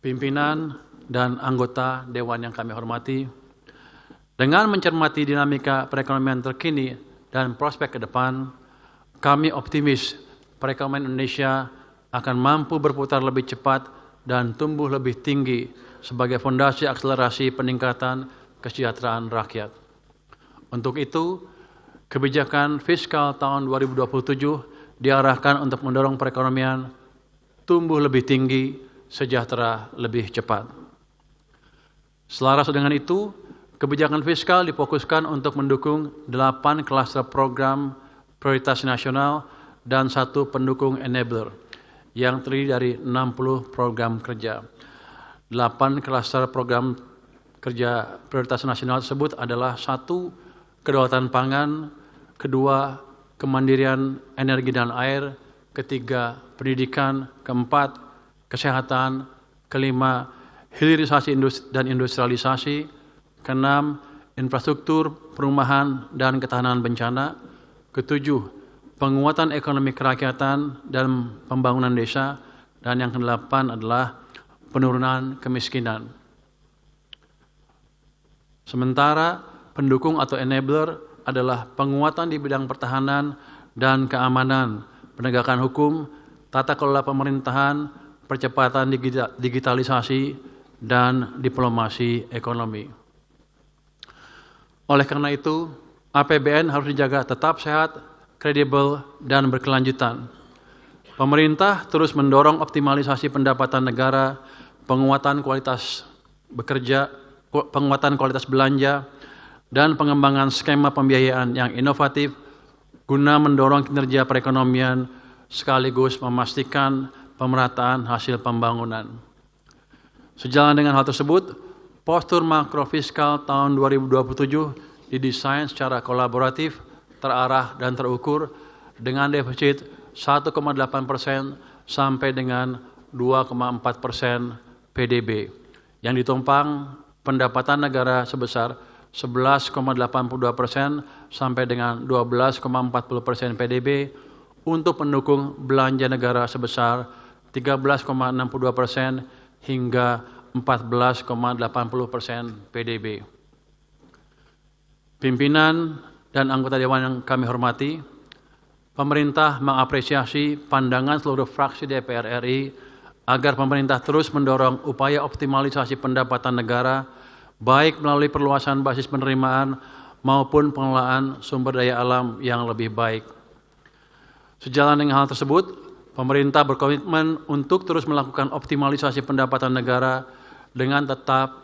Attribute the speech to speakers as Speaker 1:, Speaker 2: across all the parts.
Speaker 1: pimpinan dan anggota Dewan yang kami hormati, dengan mencermati dinamika perekonomian terkini dan prospek ke depan, kami optimis perekonomian Indonesia akan mampu berputar lebih cepat dan tumbuh lebih tinggi sebagai fondasi akselerasi peningkatan kesejahteraan rakyat. Untuk itu, kebijakan fiskal tahun 2027 diarahkan untuk mendorong perekonomian tumbuh lebih tinggi, sejahtera lebih cepat. Selaras dengan itu, kebijakan fiskal difokuskan untuk mendukung 8 klaster program prioritas nasional dan 1 pendukung enabler yang terdiri dari 60 program kerja. 8 klaster program kerja prioritas nasional tersebut adalah 1. Kedaulatan pangan, 2. Kemandirian energi dan air, 3. Pendidikan, 4. Kesehatan, 5. Hilirisasi dan industrialisasi, 6. Infrastruktur, perumahan, dan ketahanan bencana, 7. Penguatan ekonomi kerakyatan dan pembangunan desa, dan yang ke-8 adalah penurunan kemiskinan. Sementara pendukung atau enabler adalah penguatan di bidang pertahanan dan keamanan, penegakan hukum, tata kelola pemerintahan, percepatan digitalisasi, dan diplomasi ekonomi. Oleh karena itu, APBN harus dijaga tetap sehat, kredibel, dan berkelanjutan. Pemerintah terus mendorong optimalisasi pendapatan negara, penguatan kualitas belanja, dan pengembangan skema pembiayaan yang inovatif guna mendorong kinerja perekonomian sekaligus memastikan pemerataan hasil pembangunan. Sejalan dengan hal tersebut, postur makrofiskal tahun 2027 didesain secara kolaboratif, terarah, dan terukur dengan defisit 1,8% sampai dengan 2,4% PDB yang ditumpang pendapatan negara sebesar 11,82% sampai dengan 12,40% PDB untuk pendukung belanja negara sebesar 13,62% hingga 14,80% PDB. Pimpinan dan anggota Dewan yang kami hormati, pemerintah mengapresiasi pandangan seluruh fraksi DPR RI agar pemerintah terus mendorong upaya optimalisasi pendapatan negara, baik melalui perluasan basis penerimaan maupun pengelolaan sumber daya alam yang lebih baik. Sejalan dengan hal tersebut, pemerintah berkomitmen untuk terus melakukan optimalisasi pendapatan negara dengan tetap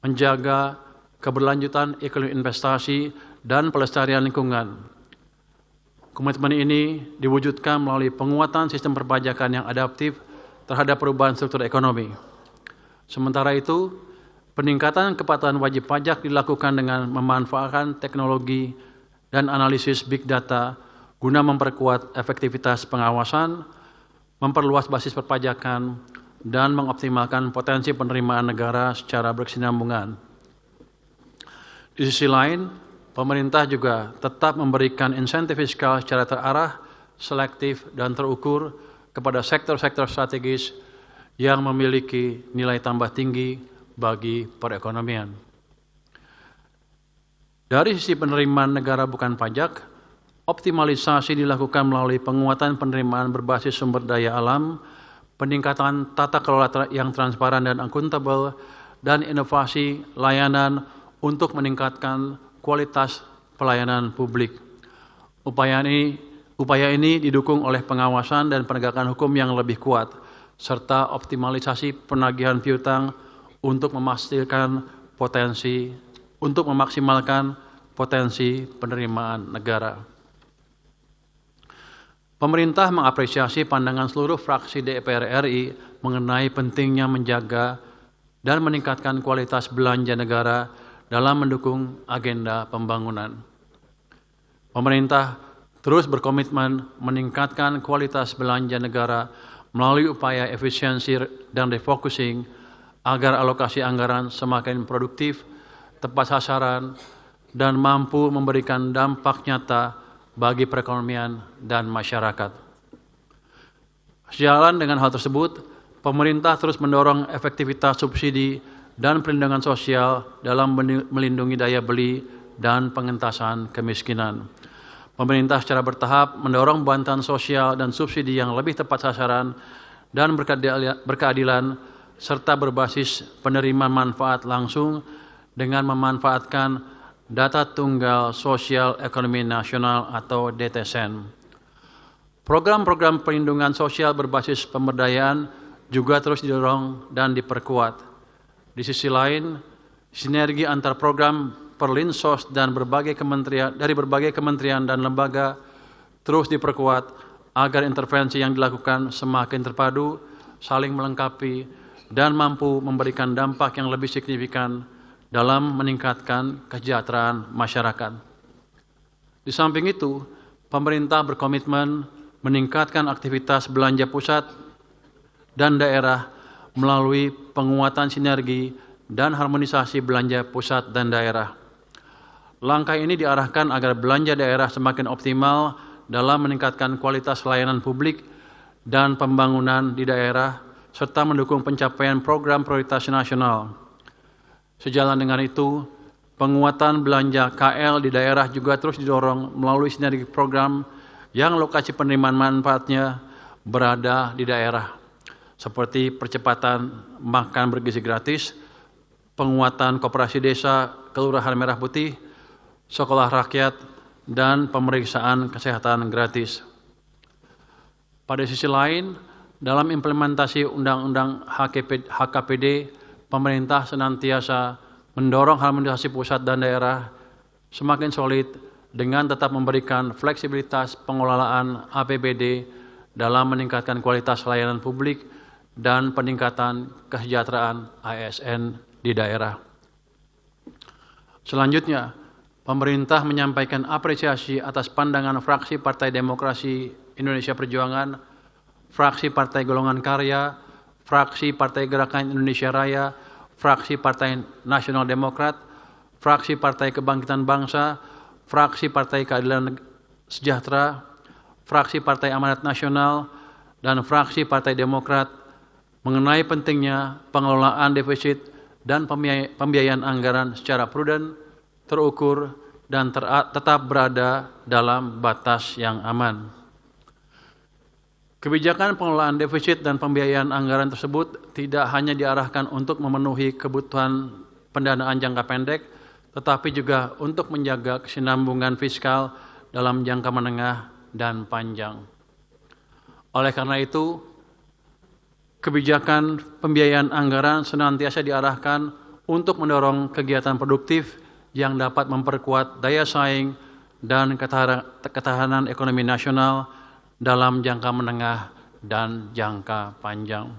Speaker 1: menjaga keberlanjutan iklim investasi dan pelestarian lingkungan. Komitmen ini diwujudkan melalui penguatan sistem perpajakan yang adaptif terhadap perubahan struktur ekonomi. Sementara itu, peningkatan kepatuhan wajib pajak dilakukan dengan memanfaatkan teknologi dan analisis big data guna memperkuat efektivitas pengawasan, memperluas basis perpajakan, dan mengoptimalkan potensi penerimaan negara secara berkesinambungan. Di sisi lain, pemerintah juga tetap memberikan insentif fiskal secara terarah, selektif, dan terukur kepada sektor-sektor strategis yang memiliki nilai tambah tinggi bagi perekonomian. Dari sisi penerimaan negara bukan pajak, optimalisasi dilakukan melalui penguatan penerimaan berbasis sumber daya alam, peningkatan tata kelola yang transparan dan akuntabel, dan inovasi layanan untuk meningkatkan kualitas pelayanan publik. Upaya ini didukung oleh pengawasan dan penegakan hukum yang lebih kuat, serta optimalisasi penagihan piutang untuk memaksimalkan potensi penerimaan negara. Pemerintah mengapresiasi pandangan seluruh fraksi DPR RI mengenai pentingnya menjaga dan meningkatkan kualitas belanja negara dalam mendukung agenda pembangunan. Pemerintah terus berkomitmen meningkatkan kualitas belanja negara melalui upaya efisiensi dan refocusing agar alokasi anggaran semakin produktif, tepat sasaran, dan mampu memberikan dampak nyata bagi perekonomian dan masyarakat. Sejalan dengan hal tersebut, pemerintah terus mendorong efektivitas subsidi dan perlindungan sosial dalam melindungi daya beli dan pengentasan kemiskinan. Pemerintah secara bertahap mendorong bantuan sosial dan subsidi yang lebih tepat sasaran dan berkeadilan serta berbasis penerimaan manfaat langsung dengan memanfaatkan Data Tunggal Sosial Ekonomi Nasional atau DTSN. Program-program perlindungan sosial berbasis pemberdayaan juga terus didorong dan diperkuat. Di sisi lain, sinergi antar program Perlinsos dan berbagai kementerian dan lembaga terus diperkuat agar intervensi yang dilakukan semakin terpadu, saling melengkapi, dan mampu memberikan dampak yang lebih signifikan dalam meningkatkan kesejahteraan masyarakat. Di samping itu, pemerintah berkomitmen meningkatkan aktivitas belanja pusat dan daerah melalui penguatan sinergi dan harmonisasi belanja pusat dan daerah. Langkah ini diarahkan agar belanja daerah semakin optimal dalam meningkatkan kualitas layanan publik dan pembangunan di daerah, serta mendukung pencapaian program prioritas nasional. Sejalan dengan itu, penguatan belanja KL di daerah juga terus didorong melalui sinergi program yang lokasi penerimaan manfaatnya berada di daerah, seperti percepatan makan bergizi gratis, penguatan koperasi desa, kelurahan merah putih, sekolah rakyat, dan pemeriksaan kesehatan gratis. Pada sisi lain, dalam implementasi Undang-Undang HKPD, pemerintah senantiasa mendorong harmonisasi pusat dan daerah semakin solid dengan tetap memberikan fleksibilitas pengelolaan APBD dalam meningkatkan kualitas layanan publik dan peningkatan kesejahteraan ASN di daerah. Selanjutnya, pemerintah menyampaikan apresiasi atas pandangan fraksi Partai Demokrasi Indonesia Perjuangan, fraksi Partai Golongan Karya, fraksi Partai Gerakan Indonesia Raya, fraksi Partai Nasional Demokrat, fraksi Partai Kebangkitan Bangsa, fraksi Partai Keadilan Sejahtera, fraksi Partai Amanat Nasional, dan fraksi Partai Demokrat mengenai pentingnya pengelolaan defisit dan pembiayaan anggaran secara prudent, terukur, dan tetap berada dalam batas yang aman. Kebijakan pengelolaan defisit dan pembiayaan anggaran tersebut tidak hanya diarahkan untuk memenuhi kebutuhan pendanaan jangka pendek, tetapi juga untuk menjaga kesinambungan fiskal dalam jangka menengah dan panjang. Oleh karena itu, kebijakan pembiayaan anggaran senantiasa diarahkan untuk mendorong kegiatan produktif yang dapat memperkuat daya saing dan ketahanan ekonomi nasional dalam jangka menengah dan jangka panjang.